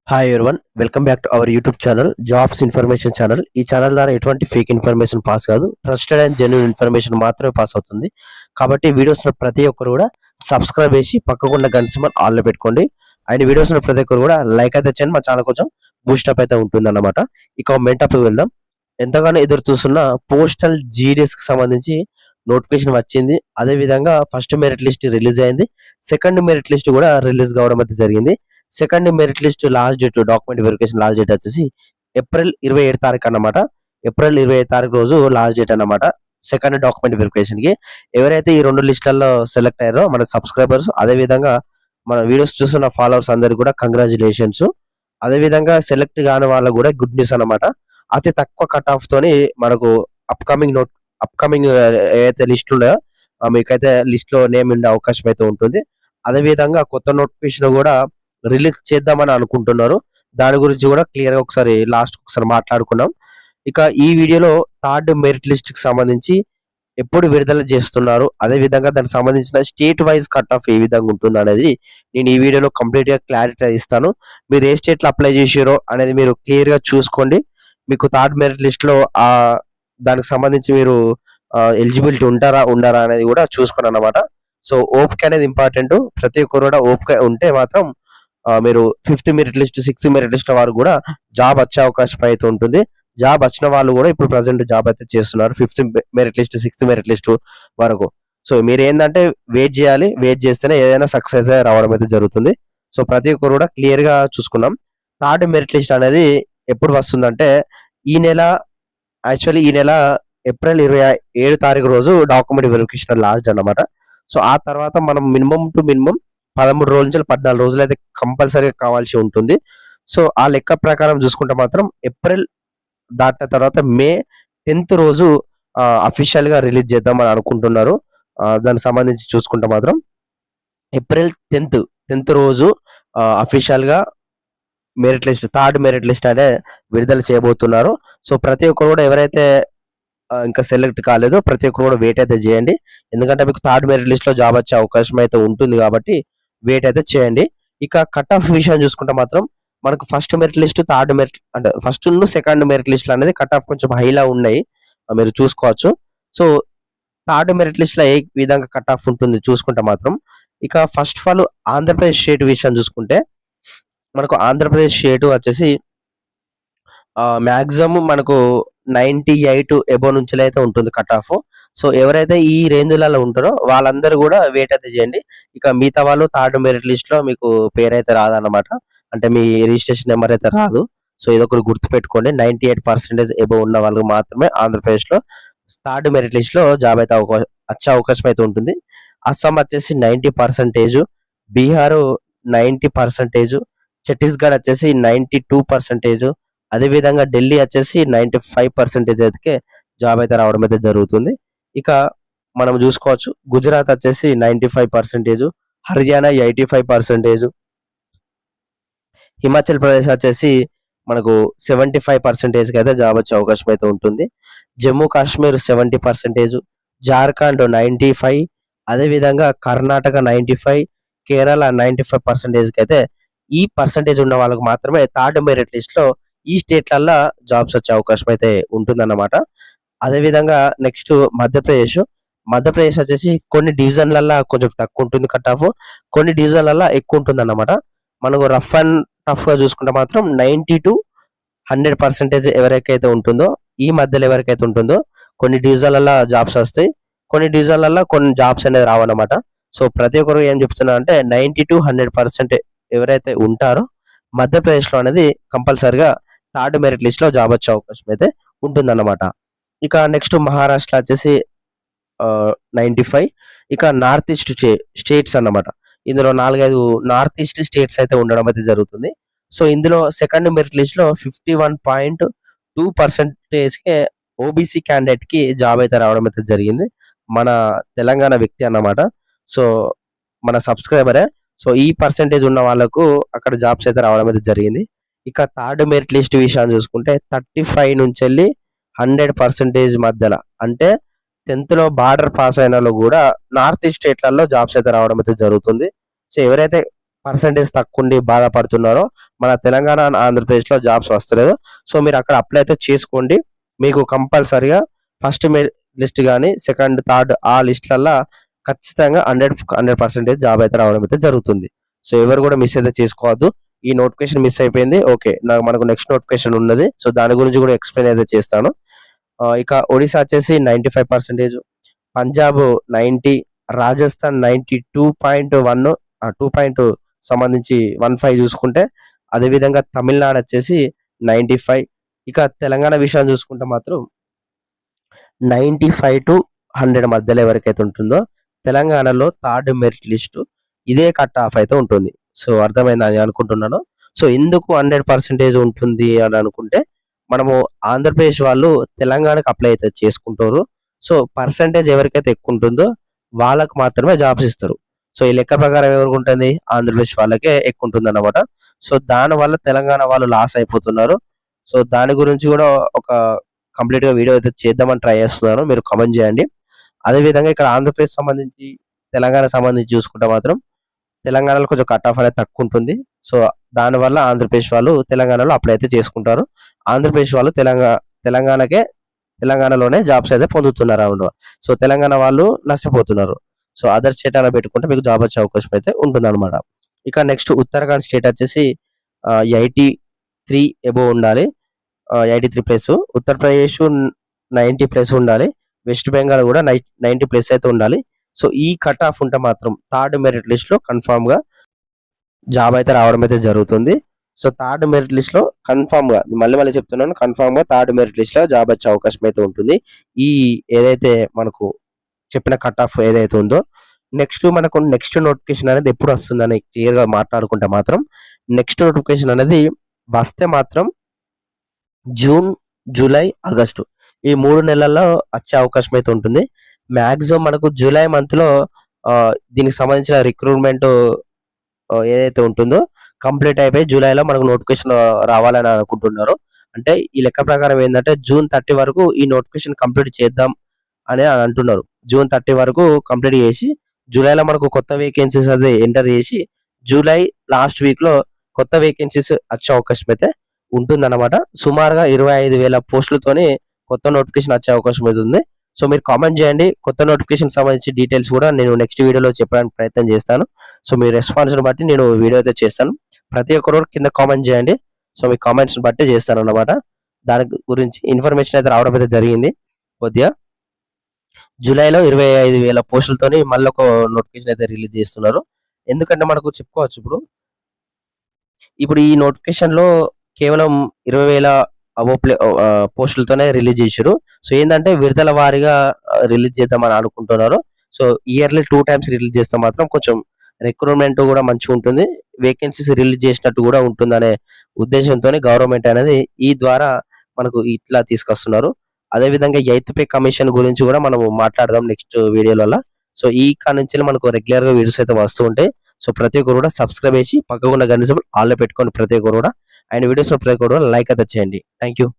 Hi everyone, welcome back to our YouTube channel jobs information channel. ఈ channel ద్వారా ఎటువంటి fake information pass కాదు, trusted and genuine information మాత్రమే pass అవుతుంది. కాబట్టి వీడియోస్ ప్రతి ఒక్కరు కూడా సబ్స్క్రైబ్ చేసి పక్కకున్న గంట సింబల్ ఆన్లో పెట్టుకోండి. అండ్ వీడియోస్ ప్రతి ఒక్కరు కూడా లైక్ అయితే చేయండి, మా ఛానల్ కొంచెం బూస్టప్ అయితే ఉంటుంది అన్నమాట. ఇక మెయిన్ టాపిక్ వెళ్దాం. ఎంతగానో ఎదురు చూస్తున్న పోస్టల్ జీడీఎస్ కి సంబంధించి నోటిఫికేషన్ వచ్చింది. అదే విధంగా ఫస్ట్ మెరిట్ లిస్ట్ రిలీజ్ అయింది, సెకండ్ మెరిట్ లిస్ట్ కూడా రిలీజ్ కావడం అయితే జరిగింది. Second merit list last date, document verification last date వచ్చేసి ఏప్రిల్ 27 తారీఖు అన్నమాట. ఏప్రిల్ 25 తారీఖు రోజు లాస్ట్ డేట్ అన్నమాట సెకండ్ డాక్యుమెంట్ వెరిఫికేషన్ కి. ఎవరైతే ఈ రెండు లిస్టులలో సెలెక్ట్ అయ్యారో మన సబ్స్క్రైబర్స్, అదే విధంగా మన వీడియోస్ చూస్తున్న ఫాలోవర్స్ అందరికి కూడా కంగ్రాచులేషన్స్. అదే విధంగా సెలెక్ట్ కాని వాళ్ళకు కూడా గుడ్ న్యూస్ అన్నమాట. అతి తక్కువ కట్ ఆఫ్ తోని మనకు అప్కమింగ్ ఏదైతే లిస్ట్ ఉన్నాయో మీకైతే లిస్ట్ లో నేమ్ ఉండే అవకాశం అయితే ఉంటుంది. అదే విధంగా కొత్త నోటిఫికేషన్ కూడా రిలీజ్ చేద్దామని అనుకుంటున్నారు. దాని గురించి కూడా క్లియర్ గా ఒకసారి మాట్లాడుకున్నాం. ఇక ఈ వీడియోలో థర్డ్ మెరిట్ లిస్ట్ కి సంబంధించి ఎప్పుడు విడుదల చేస్తున్నారు, అదే విధంగా దానికి సంబంధించిన స్టేట్ వైజ్ కట్ ఆఫ్ ఏ విధంగా ఉంటుంది అనేది నేను ఈ వీడియోలో కంప్లీట్ గా క్లారిటీ ఇస్తాను. మీరు ఏ స్టేట్ లో అప్లై చేసారో అనేది మీరు క్లియర్ గా చూసుకోండి. మీకు థర్డ్ మెరిట్ లిస్ట్ లో దానికి సంబంధించి మీరు ఎలిజిబిలిటీ ఉండరా అనేది కూడా చూసుకోండి అన్నమాట. సో ఓపిక అనేది ఇంపార్టెంట్. ప్రతి ఒక్కరు కూడా ఓపిక ఉంటే మాత్రం మీరు fifth merit list, sixth merit list వారు కూడా జాబ్ వచ్చే అవకాశం అయితే ఉంటుంది. జాబ్ వచ్చిన వాళ్ళు కూడా ఇప్పుడు ప్రజెంట్ జాబ్ అయితే చేస్తున్నారు fifth merit list, sixth merit list వరకు. సో మీరు ఏంటంటే వెయిట్ చేయాలి, వెయిట్ చేస్తేనే ఏదైనా సక్సెస్ రావడం అయితే జరుగుతుంది. సో ప్రతి ఒక్కరు కూడా క్లియర్ గా చూసుకున్నాం. థర్డ్ మెరిట్ లిస్ట్ అనేది ఎప్పుడు వస్తుందంటే ఈ నెల ఏప్రిల్ 27 తారీఖు రోజు డాక్యుమెంట్ వెరిఫికేషన్ లాస్ట్ అన్నమాట. సో ఆ తర్వాత మనం మినిమం 13 రోజుల నుంచి 14 రోజులు అయితే కంపల్సరీగా కావాల్సి ఉంటుంది. సో ఆ లెక్క ప్రకారం చూసుకుంటే మాత్రం ఏప్రిల్ దాటిన తర్వాత మే 10th రోజు అఫీషియల్ గా రిలీజ్ చేద్దామని అనుకుంటున్నారు. దానికి సంబంధించి చూసుకుంటే మాత్రం ఏప్రిల్ 10th రోజు అఫీషియల్ గా merit list, third merit list అనే విడుదల చేయబోతున్నారు. సో ప్రతి ఒక్కరు కూడా ఎవరైతే ఇంకా సెలెక్ట్ కాలేదో ప్రతి ఒక్కరు కూడా వెయిట్ అయితే చేయండి. ఎందుకంటే మీకు థర్డ్ మెరిట్ లిస్ట్ లో జాబ్ వచ్చే అవకాశం అయితే ఉంటుంది కాబట్టి వెయిట్ అయితే చేయండి. ఇక కట్ ఆఫ్ విషయం చూసుకుంటే మాత్రం మనకు first merit list, third merit అంటే ఫస్ట్ సెకండ్ మెరిట్ లిస్ట్ అనేది కట్ ఆఫ్ కొంచెం హైలా ఉన్నాయి, మీరు చూసుకోవచ్చు. సో థర్డ్ మెరిట్ లిస్ట్ లో ఏ విధంగా కట్ ఆఫ్ ఉంటుంది చూసుకుంటే మాత్రం ఇక first of all Andhra Pradesh state విషయం చూసుకుంటే మనకు ఆంధ్రప్రదేశ్ స్టేట్ వచ్చేసి మాక్సిమం మనకు 98 ఎబో నుంచి అయితే ఉంటుంది కట్ ఆఫ్. సో ఎవరైతే ఈ రేంజ్లలో ఉంటారో వాళ్ళందరూ కూడా వెయిట్ అయితే చేయండి. ఇక మిగతా వాళ్ళు థర్డ్ మెరిట్ లిస్ట్ లో మీకు పేరు అయితే రాదన్నమాట, అంటే మీ రిజిస్ట్రేషన్ నెంబర్ అయితే రాదు. సో ఇదొకటి గుర్తు పెట్టుకోండి. 98% ఎబో ఉన్న వాళ్ళకి మాత్రమే ఆంధ్రప్రదేశ్ లో థర్డ్ మెరిట్ లిస్ట్ లో జాబ్ అయితే వచ్చే అవకాశం అయితే ఉంటుంది. అస్సాం వచ్చేసి 90%, బీహార్ 90%, ఛత్తీస్గఢ్ వచ్చేసి 92%, అదే విధంగా ఢిల్లీ వచ్చేసి 95% అయితే జాబ్ అయితే రావడం అయితే జరుగుతుంది. ఇక మనం చూసుకోవచ్చు గుజరాత్ వచ్చేసి 95%, హర్యానా 85%, హిమాచల్ ప్రదేశ్ వచ్చేసి మనకు 75% అయితే జాబ్ వచ్చే అవకాశం అయితే ఉంటుంది. జమ్మూ కాశ్మీర్ 70%, జార్ఖండ్ 95%, అదే విధంగా కర్ణాటక 95%, కేరళ 95% అయితే ఈ పర్సంటేజ్ ఉన్న వాళ్ళకి మాత్రమే థర్డ్ మెరిట్ లిస్ట్ లో ఈ స్టేట్లల్లో జాబ్స్ వచ్చే అవకాశం అయితే ఉంటుందన్నమాట. అదే విధంగా నెక్స్ట్ మధ్యప్రదేశ్ వచ్చేసి కొన్ని డివిజన్లల్లో కొంచెం తక్కువ ఉంటుంది కట్ ఆఫ్, కొన్ని డివిజన్లలో ఎక్కువ ఉంటుంది అన్నమాట. మనకు రఫ్ అండ్ టఫ్ గా చూసుకుంటే మాత్రం 90 to 100% ఎవరికైతే ఉంటుందో ఈ మధ్యలో ఎవరికైతే ఉంటుందో కొన్ని డివిజన్లలో జాబ్స్ వస్తాయి, కొన్ని డివిజన్లలో కొన్ని జాబ్స్ అనేది రావన్నమాట. సో ప్రతి ఒక్కరు ఏం చెప్తున్నా అంటే 90 to 100% ఎవరైతే ఉంటారో మధ్యప్రదేశ్ లో అనేది కంపల్సరిగా థర్డ్ మెరిట్ లిస్ట్ లో జాబ్ వచ్చే అవకాశం అయితే ఉంటుందన్నమాట. ఇక నెక్స్ట్ మహారాష్ట్ర వచ్చేసి 95. ఇక నార్త్ ఈస్ట్ స్టేట్స్ అన్నమాట. ఇందులో 4-5 నార్త్ ఈస్ట్ స్టేట్స్ అయితే ఉండడం అయితే జరుగుతుంది. సో ఇందులో సెకండ్ మెరిట్ లిస్ట్ లో 51.2% కే ఓబీసీ క్యాండిడేట్ కి జాబ్ అయితే రావడం అయితే జరిగింది. మన తెలంగాణ వ్యక్తి అన్నమాట. సో మన సబ్స్క్రైబరే. సో ఈ పర్సెంటేజ్ ఉన్న వాళ్ళకు అక్కడ జాబ్స్ అయితే రావడం అయితే జరిగింది. ఇక థర్డ్ మెరిట్ లిస్ట్ విషయాన్ని చూసుకుంటే 35 నుంచి వెళ్ళి 100% మధ్యలో, అంటే 10th లో బార్డర్ పాస్ అయిన వాళ్ళు కూడా నార్త్ ఈస్ట్ స్టేట్లలో జాబ్స్ అయితే రావడం అయితే జరుగుతుంది. సో ఎవరైతే పర్సెంటేజ్ తక్కువుండి బాధపడుతున్నారో, మన తెలంగాణ, ఆంధ్రప్రదేశ్‌లో జాబ్స్ వస్తలేదు. సో, మీరు అక్కడ అప్లై అయితే చేసుకోండి. మీకు కంపల్సరీగా ఫస్ట్ లిస్ట్ గాని, సెకండ్, థర్డ్ ఆ లిస్ట్‌లల్లా ఖచ్చితంగా 100% జాబ్ అయితే రావడం అయితే జరుగుతుంది. సో, ఎవరు కూడా మిస్ అయితే చేసుకోవద్దు. ఈ నోటిఫికేషన్ మిస్ అయిపోయింది. ఓకే. మనకు నెక్స్ట్ నోటిఫికేషన్ ఉన్నది. సో, దాని గురించి కూడా ఎక్స్‌ప్లెయిన్ అయితే చేస్తాను. ఇక ఒడిశా వచ్చేసి 95%, పంజాబ్ 90, రాజస్థాన్ 92.1 2 సంబంధించి 15 చూసుకుంటే, అదేవిధంగా తమిళనాడు వచ్చేసి 95. ఇక తెలంగాణ విషయం చూసుకుంటే మాత్రం 95-100 మధ్యలో ఎవరికైతే ఉంటుందో తెలంగాణలో థర్డ్ మెరిట్ లిస్ట్ ఇదే కట్ ఆఫ్ అయితే ఉంటుంది. సో, అర్థమైందని అనుకుంటున్నాను. సో, ఎందుకు 100% ఉంటుంది అని అనుకుంటే, మనము ఆంధ్రప్రదేశ్ వాళ్ళు తెలంగాణకు అప్లై అయితే చేసుకుంటారు. సో, పర్సెంటేజ్ ఎవరికైతే ఎక్కువ ఉంటుందో వాళ్ళకి మాత్రమే జాబ్స్ ఇస్తారు. సో, ఈ లెక్క ప్రకారం ఎవరికుంటుంది? ఆంధ్రప్రదేశ్ వాళ్ళకే ఎక్కువ ఉంటుందన్నమాట. సో, దానివల్ల తెలంగాణ వాళ్ళు లాస్ అయిపోతున్నారు. సో, దాని గురించి కూడా ఒక కంప్లీట్‌గా వీడియో అయితే చేద్దామని ట్రై చేస్తున్నాను. మీరు కామెంట్ చేయండి. అదేవిధంగా ఇక్కడ ఆంధ్రప్రదేశ్ సంబంధించి, తెలంగాణకు సంబంధించి చూసుకుంటే మాత్రం తెలంగాణలో కొంచెం కట్ ఆఫ్ అనేది తక్కువ ఉంటుంది. సో, దానివల్ల ఆంధ్రప్రదేశ్ వాళ్ళు తెలంగాణలో అప్లై అయితే చేసుకుంటారు. ఆంధ్రప్రదేశ్ వాళ్ళు తెలంగాణలోనే జాబ్స్ అయితే పొందుతున్నారు. సో, తెలంగాణ వాళ్ళు నష్టపోతున్నారు. సో, అదర్ స్టేట్ అలా పెట్టుకుంటే మీకు జాబ్ వచ్చే అవకాశం అయితే ఉంటుందన్నమాట. ఇక నెక్స్ట్ ఉత్తరాఖండ్ స్టేట్ వచ్చేసి 83 అబోవ్ ఉండాలి. 83+. ఉత్తరప్రదేశ్ 90+ ఉండాలి. వెస్ట్ బెంగాల్ కూడా 90+ అయితే ఉండాలి. సో, ఈ కట్ ఆఫ్ ఉంటే మాత్రం థర్డ్ మెరిట్ లిస్ట్‌లో కన్ఫర్మ్‌గా జాబ్ అయితే రావడం అయితే జరుగుతుంది. సో, థర్డ్ మెరిట్ లిస్ట్‌లో కన్ఫర్మ్‌గా మళ్ళీ చెప్తున్నాను. కన్ఫర్మ్‌గా థర్డ్ మెరిట్ లిస్ట్‌లో జాబ్ వచ్చే అవకాశం అయితే ఉంటుంది. ఈ ఏదైతే మనకు చెప్పిన కట్ ఆఫ్ ఏదైతే ఉందో, నెక్స్ట్ నోటిఫికేషన్ అనేది ఎప్పుడు వస్తుందని క్లియర్‌గా మాట్లాడుకుంటే మాత్రం, నెక్స్ట్ నోటిఫికేషన్ అనేది వస్తే మాత్రం జూన్, జూలై, ఆగస్టు ఈ 3 నెలల్లో వచ్చే అవకాశం అయితే ఉంటుంది. మాక్సిమం మనకు జూలై మంత్‌లో దీనికి సంబంధించిన రిక్రూట్‌మెంట్ ఏదైతే ఉంటుందో కంప్లీట్ అయిపోయి జూలైలో మనకు నోటిఫికేషన్ రావాలని అనుకుంటున్నారు. అంటే ఈ లెక్క ప్రకారం ఏందంటే జూన్ 30 వరకు ఈ నోటిఫికేషన్ కంప్లీట్ చేద్దాం అని అంటున్నారు. జూన్ 30 వరకు కంప్లీట్ చేసి, జూలైలో మనకు కొత్త వేకెన్సీస్ అది ఎంటర్ చేసి, జూలై లాస్ట్ వీక్‌లో కొత్త వేకెన్సీస్ వచ్చే అవకాశం అయితే ఉంటుందన్నమాట. సుమారుగా 25,000 పోస్టులతోని కొత్త నోటిఫికేషన్ వచ్చే అవకాశం అయితే ఉంది. సో, మీరు కామెంట్ చేయండి. కొత్త నోటిఫికేషన్‌కి సంబంధించి డీటెయిల్స్ కూడా నేను నెక్స్ట్ వీడియోలో చెప్పడానికి ప్రయత్నం చేస్తాను. సో, మీ రెస్పాన్స్‌ని బట్టి నేను వీడియో అయితే చేస్తాను. ప్రతి ఒక్కరు కింద కామెంట్ చేయండి. సో, మీ కామెంట్స్‌ని బట్టి చేస్తానన్నమాట. దాని గురించి ఇన్ఫర్మేషన్ అయితే రావడం అయితే జరిగింది కొద్దిగా. జూలైలో 25,000 పోస్టులతోని మళ్ళొక నోటిఫికేషన్ అయితే రిలీజ్ చేస్తున్నారు. ఎందుకంటే మనకు చెప్పుకోవచ్చు ఇప్పుడు ఈ నోటిఫికేషన్‌లో కేవలం 20,000 పోస్టులతోనే రిలీజ్ చేసిర్రు. సో, ఏందంటే విడతల వారీగా రిలీజ్ చేద్దామని అనుకుంటున్నారు. సో, ఇయర్‌లీ 2 టైమ్స్ రిలీజ్ చేస్తే మాత్రం కొంచెం రిక్రూట్‌మెంట్ కూడా మంచిగుంటుంది. వేకెన్సీస్ రిలీజ్ చేసినట్టు కూడా ఉంటుందనే ఉద్దేశంతోని గవర్నమెంట్ అనేది ఈ ద్వారా మనకు ఇట్లా తీసుకొస్తున్నారు. అదేవిధంగా ఎయిత్ పే కమిషన్ గురించి కూడా మనం మాట్లాడదాం నెక్స్ట్ వీడియోలలో. సో, ఈ కాడ్నుంచెల్లి మనకు రెగ్యులర్‌గా వీడియోస్ అయితే వస్తూ ఉంటాయి. సో, ప్రతి ఒక్కరు కూడా సబ్స్క్రైబ్ చేసి పక్కకున్న గంట సింబల్ ఆల్‌లో పెట్టుకోండి ప్రతి ఒక్కరు కూడా. అండ్ వీడియోస్‌లో ప్రతి ఒక్కరు కూడా లైక్ అయితే చేయండి. Thank you.